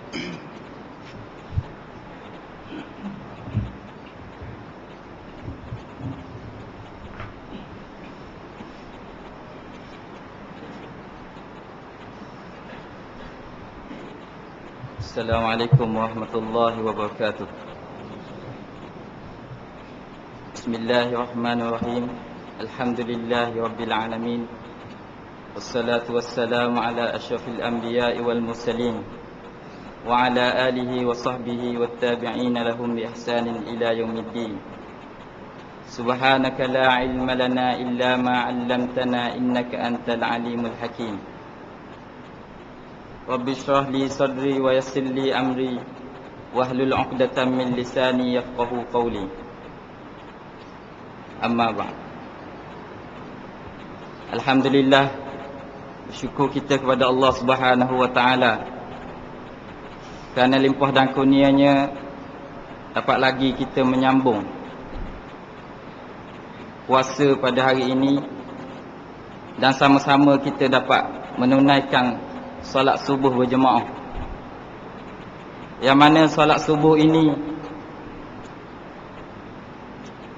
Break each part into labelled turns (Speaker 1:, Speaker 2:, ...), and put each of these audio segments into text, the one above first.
Speaker 1: Assalamualaikum warahmatullahi wabarakatuh. Bismillahirrahmanirrahim. Alhamdulillahi rabbil alamin. Wassalatu wassalamu ala asyrafil anbiya'i wal mursalin wa ala alihi wa sahbihi wattabi'ina lahum bi ihsanin ila yaumiddin. Subhanaka la ilma lana illa ma 'allamtana innaka antal alimul hakim. Rabbi shrah li sadri wa yassir li amri wahlul 'uqdatam min lisani yafqahu qawli. Amma ba'd. Alhamdulillah, bersyukur kita kepada Allah Subhanahu wa taala kerana limpah dan kurnianya dapat lagi kita menyambung puasa pada hari ini dan sama-sama kita dapat menunaikan solat subuh berjemaah. Yang mana solat subuh ini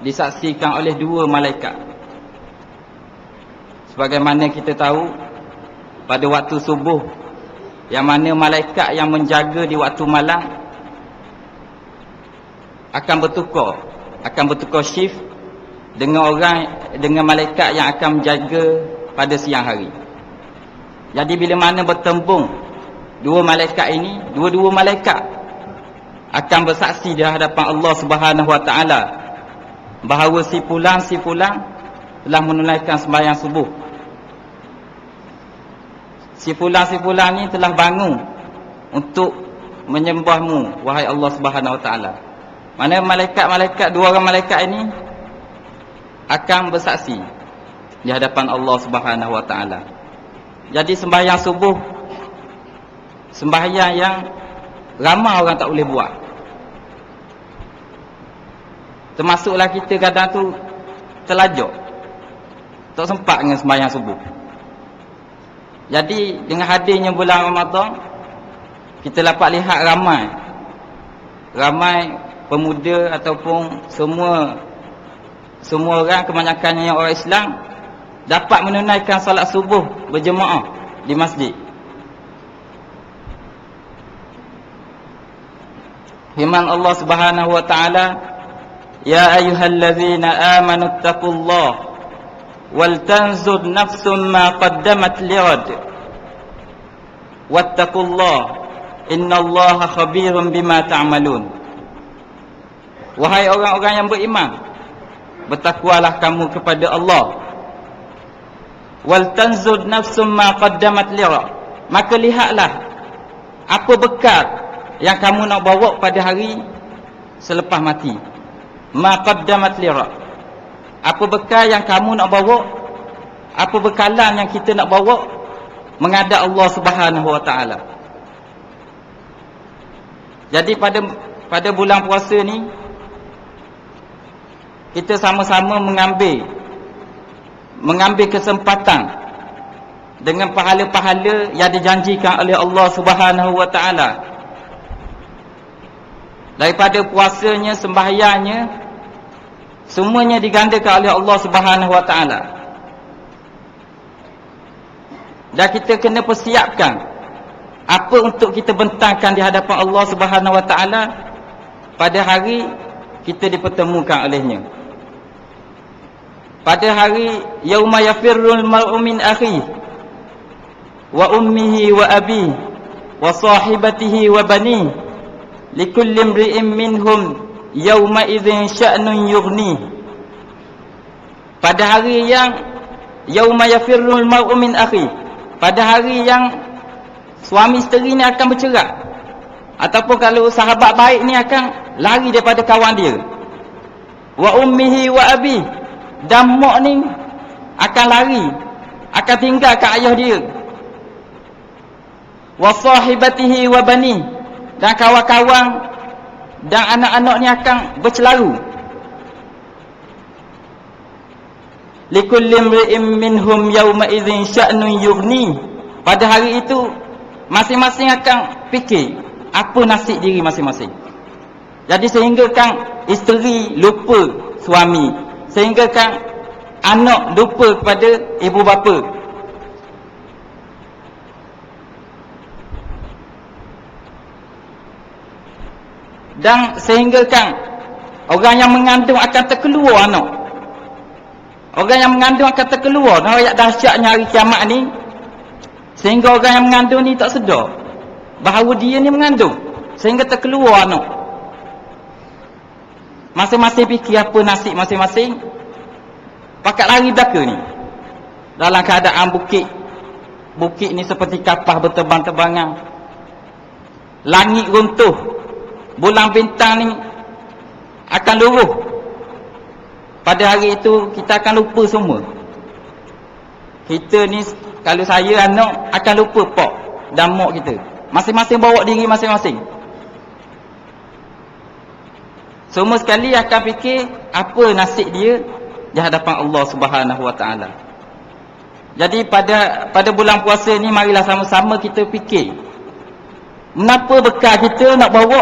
Speaker 1: disaksikan oleh dua malaikat. Sebagaimana kita tahu, pada waktu subuh, yang mana malaikat yang menjaga di waktu malam akan bertukar shift dengan malaikat yang akan menjaga pada siang hari. Jadi bila mana bertembung dua malaikat ini, dua-dua malaikat akan bersaksi di hadapan Allah Subhanahu wa taala bahawa si fulan telah menunaikan sembahyang subuh. Si fulan ni telah bangun untuk menyembahmu wahai Allah Subhanahu wa taala. Mana malaikat, dua orang malaikat ini akan bersaksi di hadapan Allah Subhanahu wa taala. Jadi sembahyang subuh, sembahyang yang ramai orang tak boleh buat. Termasuklah kita kadang tu terlajak, tak sempat dengan sembahyang subuh. Jadi dengan hadirnya bulan Ramadan, kita dapat lihat ramai pemuda ataupun semua orang, kebanyakannya yang orang Islam, dapat menunaikan salat subuh berjemaah di masjid. Firman Allah Subhanahu wa taala, ya ayyuhallazina amanu taqullaha wal tanzur nafsum ma qaddamat lighad wattaqullaha innallaha khabirum bima ta'malun. Wahai orang-orang yang beriman, bertakwalah kamu kepada Allah. Wal tanzur nafsum ma qaddamat lighad, maka lihatlah apa bekal yang kamu nak bawa pada hari selepas mati. Ma qaddamat lighad, apa bekal yang kamu nak bawa, apa bekalan yang kita nak bawa menghadap Allah Subhanahu wa taala. Jadi pada bulan puasa ni kita sama-sama mengambil kesempatan dengan pahala-pahala yang dijanjikan oleh Allah Subhanahu wa taala. Daripada puasanya, sembahyangnya, semuanya digandakan oleh Allah Subhanahu wa taala. Dan kita kena persiapkan apa untuk kita bentangkan di hadapan Allah Subhanahu wa taala pada hari kita dipertemukan olehnya. Pada hari yauma yafirrul mar'u min akhihi wa ummihi wa abihi wa sahibatihi wa banihi likulli imri'in minhum yauma idzin sya'nun yughni. Pada hari yang yauma yafirrul mar'u min akhihi, pada hari yang suami isteri ni akan bercerai, ataupun kalau sahabat baik ni akan lari daripada kawan dia. Wa ummihi wa abihi, dan mak ni akan lari, akan tinggalkan ayah dia. Wa sahibatihi wa bani, dan kawan-kawan dan anak-anak ni akan bercelaru. Likulli imri'in minhum yawma idzin sya'nun yughni, pada hari itu masing-masing akan fikir apa nasib diri masing-masing. Jadi sehingga kan isteri lupa suami, sehingga kan anak lupa kepada ibu bapa. Dan sehingga kan orang yang mengandung akan terkeluar anak. Orang yang mengandung akan terkeluar. Dan ayat dahsyatnya hari kiamat ni, sehingga orang yang mengandung ni tak sedar bahawa dia ni mengandung, sehingga terkeluar anak. Masing-masing fikir apa nasib masing-masing, pakat lari belaka ni. Dalam keadaan bukit ni seperti kapal berterbang-terbangan, langit runtuh, bulan bintang ni akan luruh. Pada hari itu kita akan lupa semua. Kita ni, kalau saya anak, akan lupa pak dan mak kita. Masing-masing bawa diri masing-masing. Semua sekali akan fikir apa nasib dia di hadapan Allah Subhanahu Wa Taala. Jadi pada bulan puasa ni, marilah sama-sama kita fikir, kenapa bekal kita nak bawa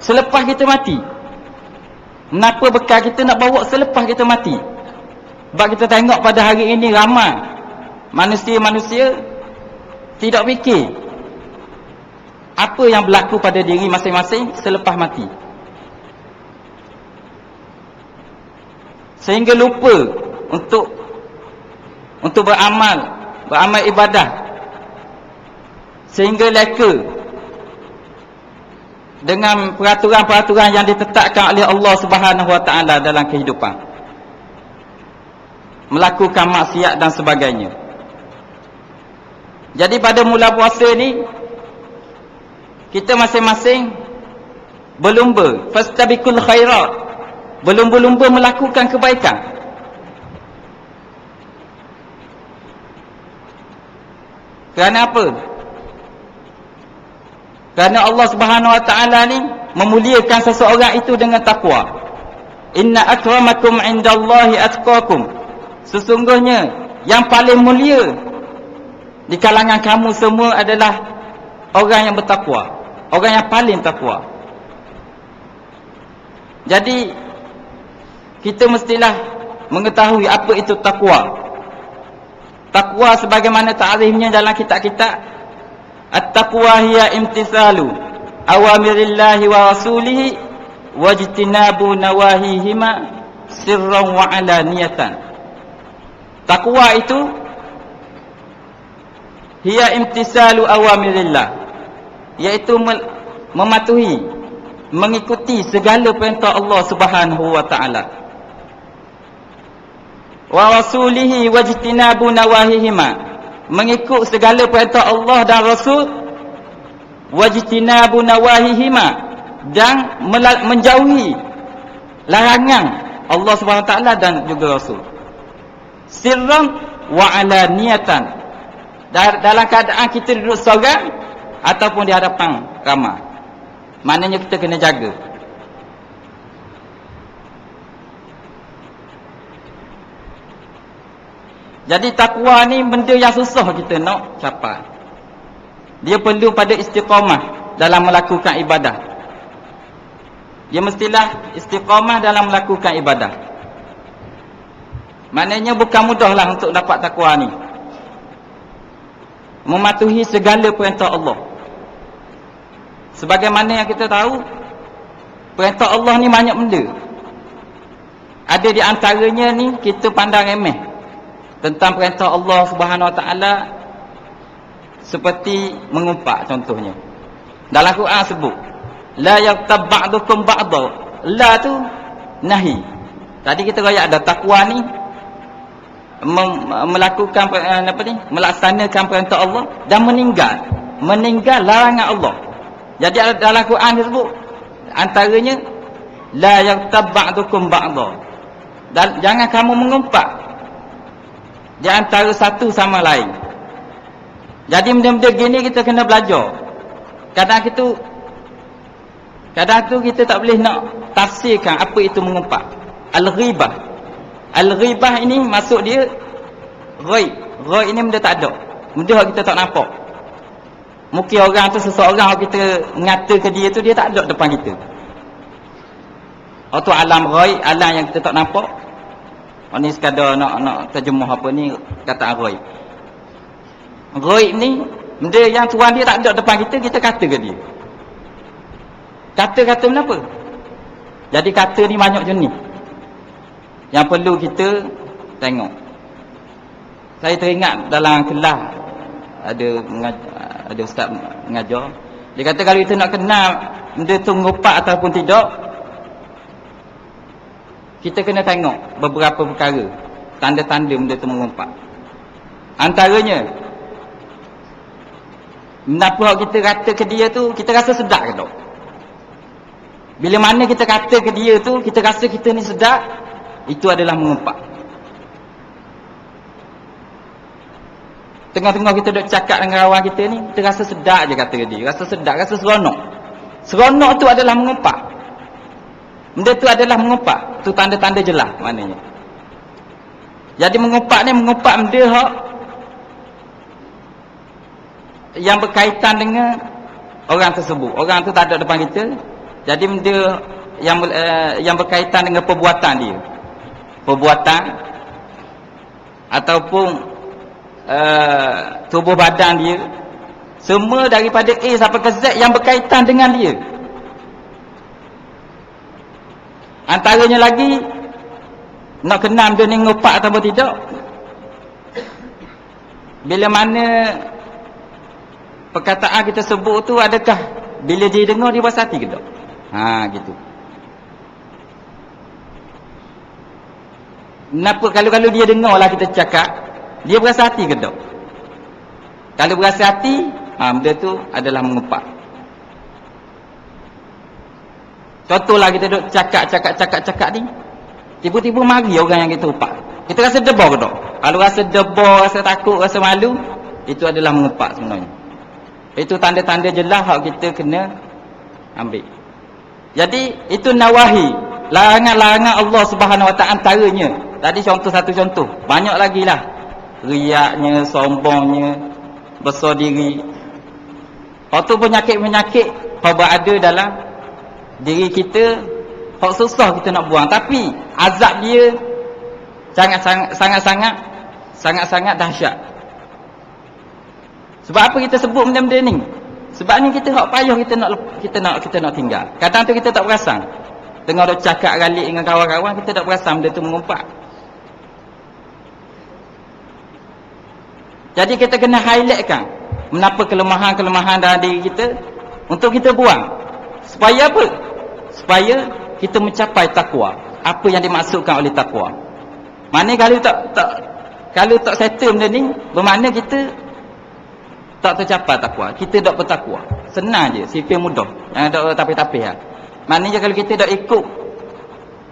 Speaker 1: selepas kita mati? Kenapa bekal kita nak bawa selepas kita mati? Sebab kita tengok pada hari ini ramai manusia-manusia tidak fikir apa yang berlaku pada diri masing-masing selepas mati, sehingga lupa untuk beramal ibadah, sehingga leka dengan peraturan-peraturan yang ditetapkan oleh Allah Subhanahu Wa Taala dalam kehidupan, melakukan maksiat dan sebagainya. Jadi pada mula puasa ni, kita masing-masing berlumba, fastabiqul khairat, berlumba-lumba melakukan kebaikan. Kerana apa? Kerana Allah Subhanahu Wa Taala ni memuliakan seseorang itu dengan takwa. Inna akramakum indallahi atqakum. Sesungguhnya yang paling mulia di kalangan kamu semua adalah orang yang bertakwa, orang yang paling takwa. Jadi kita mestilah mengetahui apa itu takwa. Takwa sebagaimana ta'rifnya dalam kitab-kitab, at-taqwa hiya imtithalu awamirillahi wa rasulihi wajtinabu nawahihima sirran wa alaniyatan. Takwa itu hiya imtithalu awamirillah, iaitu mematuhi, mengikuti segala perintah Allah Subhanahu Wa Taala, wa rasulihi wajtinabu nawahihima, mengikut segala perintah Allah dan Rasul, wajtinabu nawahihima, dan menjauhi larangan Allah Subhanahu Wa Taala dan juga Rasul, sirran wa alaniyatan, dalam keadaan kita duduk seorang ataupun di hadapan ramai. Maknanya kita kena jaga. Jadi takwa ni benda yang susah kita nak capai. Dia perlu pada istiqamah dalam melakukan ibadah. Dia mestilah istiqamah dalam melakukan ibadah. Maknanya bukan mudahlah untuk dapat takwa ni, mematuhi segala perintah Allah. Sebagaimana yang kita tahu, perintah Allah ni banyak benda. Ada di antaranya ni kita pandang remeh tentang perintah Allah Subhanahu Wa Taala, seperti mengumpat contohnya. Dalam Quran sebut la yaghtab ba'dukum ba'dha. La tu nahi. Tadi kita royak ada takwa ni melakukan apa ni, melaksanakan perintah Allah dan meninggal larangan Allah. Jadi dalam Quran disebut antaranya la yaghtab ba'dukum ba'dha, dan jangan kamu mengumpat di antara satu sama lain. Jadi benda-benda gini kita kena belajar. Kadang tu kita tak boleh nak tafsirkan apa itu mengumpat. Al-ghibah. Al-ghibah ini maksud dia ghaib. Ghaib ini benda tak ada, benda kita tak nampak. Mungkin orang tu seseorang kita ngata ke dia tu, dia tak ada depan kita. Atau alam ghaib, alam yang kita tak nampak. Ni sekadar nak terjemuh apa ni kata ghaib. Ghaib ni benda yang Tuhan dia tak ada depan kita, kita kata ke dia. Kata-kata kenapa? Jadi kata ni banyak jenis yang perlu kita tengok. Saya teringat dalam kelas ada ustaz mengajar. Dia kata kalau kita nak kenal benda tu mengupak ataupun tidak, kita kena tengok beberapa perkara, tanda-tanda benda tu mengupak. Antaranya, kenapa kita kata ke dia tu kita rasa sedap ke tak? Bila mana kita kata ke dia tu kita rasa kita ni sedap, itu adalah mengumpat. Tengah-tengah kita duk cakap dengan kawan kita ni, kita rasa sedap je kata ke dia, rasa sedap, rasa seronok. Seronok tu adalah mengumpat. Benda tu adalah mengumpat. Tu tanda-tanda jelas maknanya. Jadi mengumpat ni mengumpat benda yang berkaitan dengan orang tersebut. Orang tu tak ada depan kita. Jadi benda yang berkaitan dengan perbuatan dia. Perbuatan ataupun tubuh badan dia, semua daripada A sampai ke Z yang berkaitan dengan dia. Antaranya lagi, nak kenal dia ni ngopak atau tidak, bila mana perkataan kita sebut tu, adakah bila dia dengar dia berhati ke tak? Gitu. Kenapa kalau dia dengar lah kita cakap, dia berasa hati ke tak? Kalau berasa hati, benda tu adalah mengupak. Contohlah kita duk cakap ni, tiba-tiba mari orang yang kita upak. Kita rasa debar ke tak? Kalau rasa debar, rasa takut, rasa malu, itu adalah mengupak sebenarnya. Itu tanda-tanda jelas hak kita kena ambil. Jadi itu nawahi, larangan-larangan Allah Subhanahu Wa Taala antaranya. Tadi satu contoh, banyak lagi lah. Riaknya, sombongnya, besar diri. Waktu penyakit-penyakit apa ada dalam diri kita, hak susah kita nak buang, tapi azab dia sangat-sangat dahsyat. Sebab apa kita sebut benda-benda ni? Sebab ni kita hak payah kita nak tinggal. Kadang tu kita tak perasan. Tengah duk cakap galik dengan kawan-kawan, kita tak perasan benda tu mengumpat. Jadi kita kena highlightkan menapa kelemahan-kelemahan dalam diri kita untuk kita buang. Supaya apa? Supaya kita mencapai takwa. Apa yang dimaksudkan oleh takwa? Mana kalau tak settle benda ni, bermakna kita tak tercapai takwa. Kita tak bertakwa. Senang je, sifir mudah. Yang ada tapi-tapi lah. Maknanya kalau kita tak ikut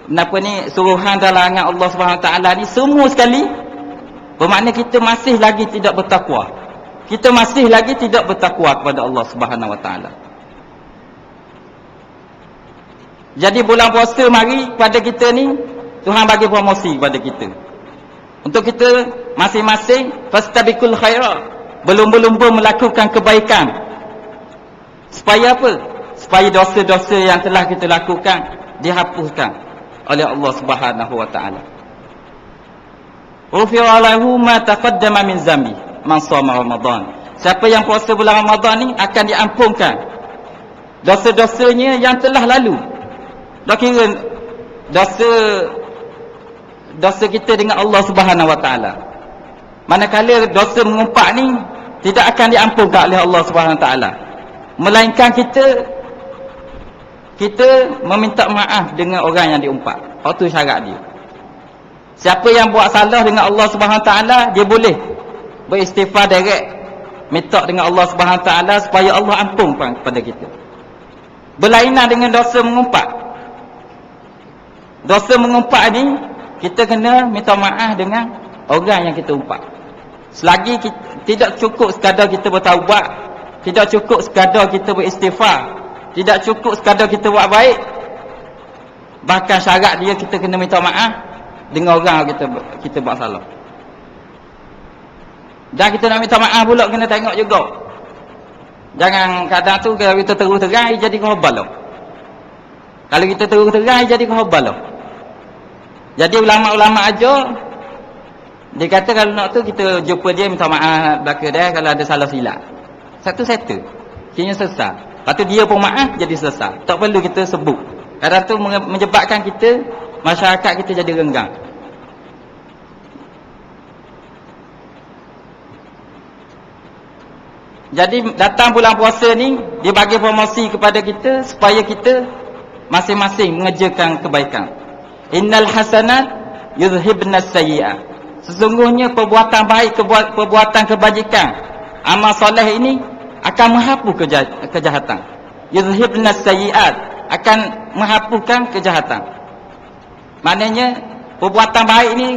Speaker 1: kenapa ni suruhan dan larangan Allah SWT ni semua sekali, bermakna kita masih lagi tidak bertakwa. Kita masih lagi tidak bertakwa kepada Allah SWT. Jadi bulan puasa mari pada kita ni, Tuhan bagi promosi kepada kita. Untuk kita masing-masing fastabiqul khairat, berlumba-lumba melakukan kebaikan. Supaya apa? Supaya dosa-dosa yang telah kita lakukan dihapuskan oleh Allah Subhanahu Wa Taala. Ghufira lahu ma taqaddama min zambi man shoma Ramadan. Siapa yang puasa bulan Ramadan ni akan diampunkan dosa-dosanya yang telah lalu. Dah kira dosa kita dengan Allah Subhanahu Wa Taala. Manakala dosa mengumpat ni tidak akan diampunkan oleh Allah Subhanahu Wa Taala, melainkan kita meminta maaf dengan orang yang diumpat. Itu syarat dia. Siapa yang buat salah dengan Allah Subhanahu Wa Taala, dia boleh beristighfar direct, minta dengan Allah Subhanahu Wa Taala supaya Allah ampunkan kepada kita. Berlainan dengan dosa mengumpat. Dosa mengumpat ni kita kena minta maaf dengan orang yang kita umpat. Selagi tidak cukup sekadar kita bertaubat, tidak cukup sekadar kita beristighfar, tidak cukup sekadar kita buat baik, bahkan syarat dia kita kena minta maaf dengan orang kita buat salah. Dan kita nak minta maaf pula kena tengok juga Jangan kadang tu kalau kita terus terai jadi khabar lah. Kalau kita terus terai jadi khabar lah. Jadi ulama-ulama aja dia kata kalau nak tu kita jumpa dia minta maaf belaka dia kalau ada salah silap. Satu settle. Kini selesai. Lepas tu dia pun maaf jadi selesai. Tak perlu kita sebut. Kadang tu menyebabkan kita masyarakat kita jadi renggang. Jadi datang bulan puasa ni dia bagi promosi kepada kita supaya kita masing-masing mengerjakan kebaikan. Innal hasanat yuzhibnas sayyi'at. Sesungguhnya perbuatan baik, perbuatan kebajikan, amal soleh ini akan menghapus kejahatan. Yuzhibnas sayyi'at, akan menghapuskan kejahatan. Maknanya perbuatan baik ini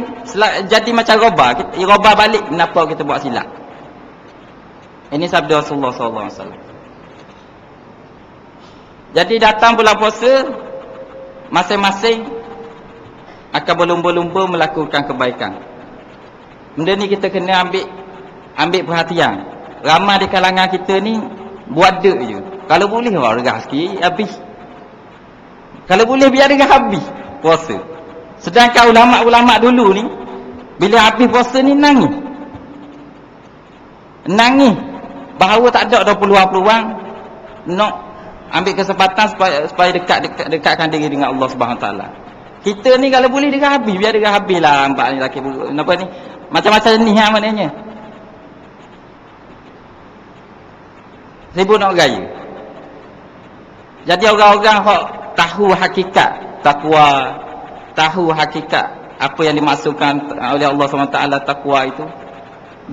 Speaker 1: jadi macam roba balik kenapa kita buat silap. Ini sabda Rasulullah SAW. Jadi datang bulan puasa, masing-masing akan berlumba-lumba melakukan kebaikan. Benda ni kita kena ambil perhatian. Ramai di kalangan kita ni buat dek je. Kalau boleh regah sikit habis. Kalau boleh biar regah habis puasa. Sedangkan ulama-ulama dulu ni bila habis puasa ni nangis. Bahawa tak ada peluang-peluang nak ambil kesempatan supaya dekatkan diri dengan Allah Subhanahu Wa Taala. Kita ni kalau boleh dia habis, biar dia habislah nampak ni laki apa ni macam-macam ni maknanya. Sibuk nak gaya. Jadi orang-orang hok tahu hakikat takwa, tahu hakikat apa yang dimaksudkan oleh Allah SWT takwa itu,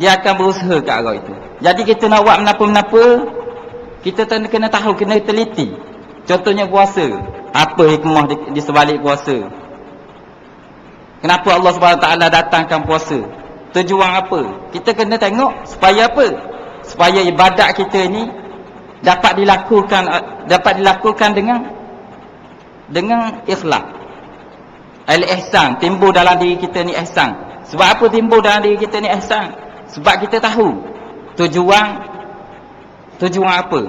Speaker 1: dia akan berusaha ke arah itu. Jadi kita nak buat menapa-menapa, kita kena tahu, kena teliti. Contohnya puasa, apa hikmah di sebalik puasa? Kenapa Allah SWT datangkan puasa? Tujuan apa? Kita kena tengok supaya apa? Supaya ibadat kita ini dapat dilakukan dengan ikhlas. Al-ihsan, timbul dalam diri kita ni ihsan. Sebab apa timbul dalam diri kita ni ihsan? Sebab kita tahu tujuan apa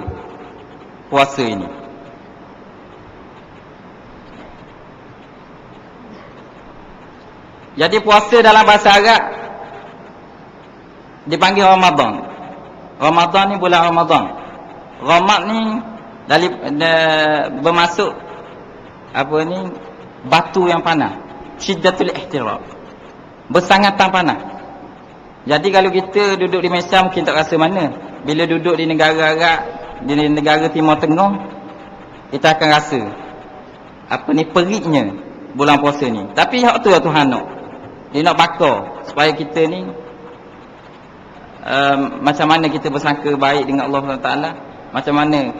Speaker 1: puasa ini. Jadi puasa dalam bahasa Arab dipanggil Ramadan. Ramadan ni bulan Ramadan. Ramad ni bermasuk apa ni batu yang panas. Syiddatul ihtiraq. Bersangatan panas. Jadi kalau kita duduk di Malaysia mungkin tak rasa mana. Bila duduk di negara Arab, di negara Timur Tengah, kita akan rasa apa ni periknya bulan puasa ni. Tapi hak tu Tuhan nak. Dia nak bakar supaya kita ni macam mana kita bersangka baik dengan Allah Taala, macam mana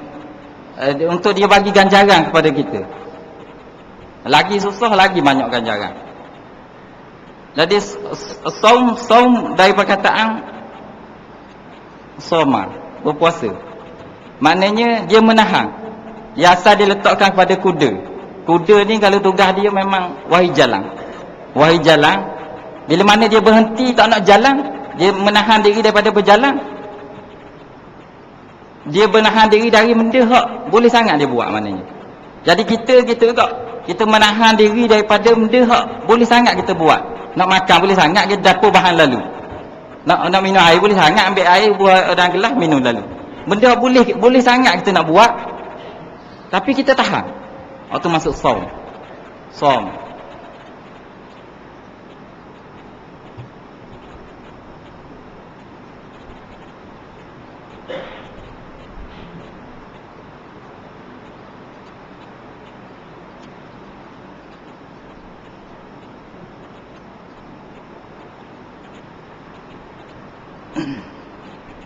Speaker 1: untuk dia bagi ganjaran kepada kita. Lagi susah lagi banyak ganjaran. Jadi saum dari perkataan soma, berpuasa. Maknanya dia menahan. Dia asal dia letakkan kepada kuda. Kuda ni kalau tugas dia memang wahai jalan. Wahai jalan. Bila mana dia berhenti tak nak jalan, dia menahan diri daripada berjalan. Dia menahan diri dari benda hak boleh sangat dia buat maknanya. Jadi kita tak, kita menahan diri daripada benda hak boleh sangat kita buat. Nak makan boleh sangat kita dapur bahan lalu. Nak minum air boleh sangat ambil air buat dalam gelas minum lalu. Benda boleh sangat kita nak buat. Tapi kita tahan. Waktu masuk saum.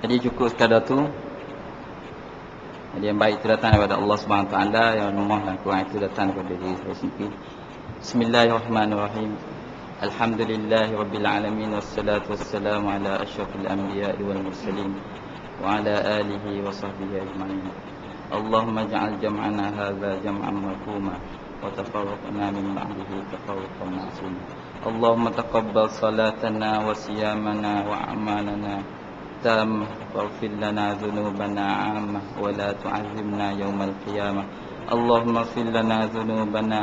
Speaker 1: Jadi cukup sekadar tu. Jadi yang baik itu datang daripada Allah Subhanahu Wa Taala, yang lemah dan kurang itu datang daripada diri saya sendiri. Bismillahirrahmanirrahim. Alhamdulillahirabbil alamin, wassalatu wassalamu ala asyrafil anbiya'i wal mursalin wa ala alihi wa sahbihi ajma'in. Allahumma ij'al jam'ana hadza jam'an marhuma wa tafarraqna min ba'dihi tafarruqan ma'suma. Allahumma taqabbal salatana wa siyamana wa a'malana التامة واغفر لنا ذنوبنا عامة ولا تعذبنا يوم القيامة. اللهم اغفر لنا ذنوبنا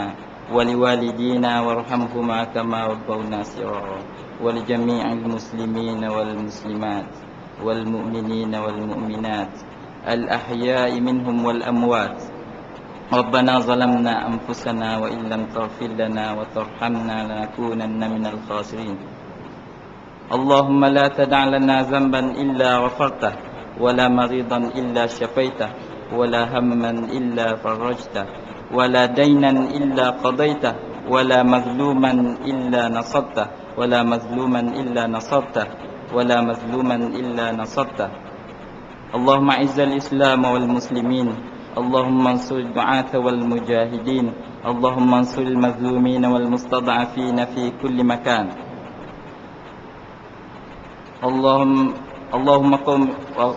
Speaker 1: ولوالدينا وارحمهما كما ربونا صغارا، ولجميع المسلمين والمسلمات والمؤمنين والمؤمنات الأحياء منهم والأموات. ربنا ظلمنا أنفسنا وإن لم تغفر لنا وترحمنا لنكونن من الخاسرين. اللهم لا تدع لنا ذنبا إلا غفرته، ولا مريضا إلا شفيته، ولا هما إلا فرجته، ولا دينا إلا قضيته، ولا مظلوما إلا نصرته، ولا مظلوما إلا نصرته، ولا مظلوما إلا نصرته. اللهم أعز الإسلام والمسلمين، اللهم انصر الدعاة والمجاهدين، اللهم انصر المظلومين والمستضعفين في كل مكان.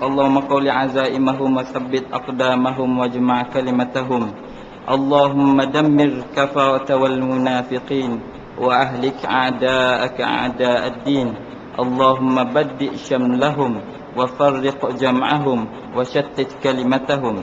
Speaker 1: اللهم قل عزائمهم وثبت أقدامهم واجمع كلمتهم. اللهم دمر كفرة والمنافقين وأهلك أعداءك أعداء الدين. اللهم بدئ شملهم وفرق جمعهم وشتت كلمتهم.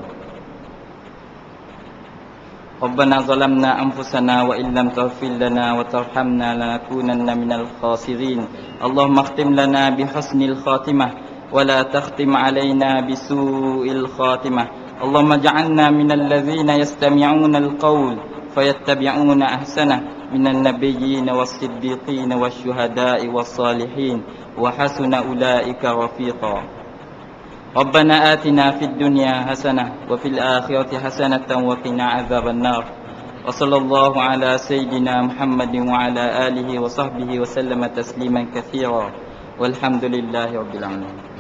Speaker 1: ربنا ظلمنا أنفسنا وإن لم تغفر لنا وترحمنا لنكونن من الخاسرين. اللهم اختم لنا بحسن الخاتمة ولا تختم علينا بسوء الخاتمة. اللهم اجعلنا من الذين يستمعون القول فيتبعون أحسنه، من النبيين والصديقين والشهداء والصالحين وحسن أولئك رفيقا. ربنا آتنا في الدنيا حسنة وفي الآخرة حسنة وقنا عذاب النار. وصلى الله على سيدنا محمد وعلى آله وصحبه وسلم تسليما كثيرا، والحمد لله رب العالمين.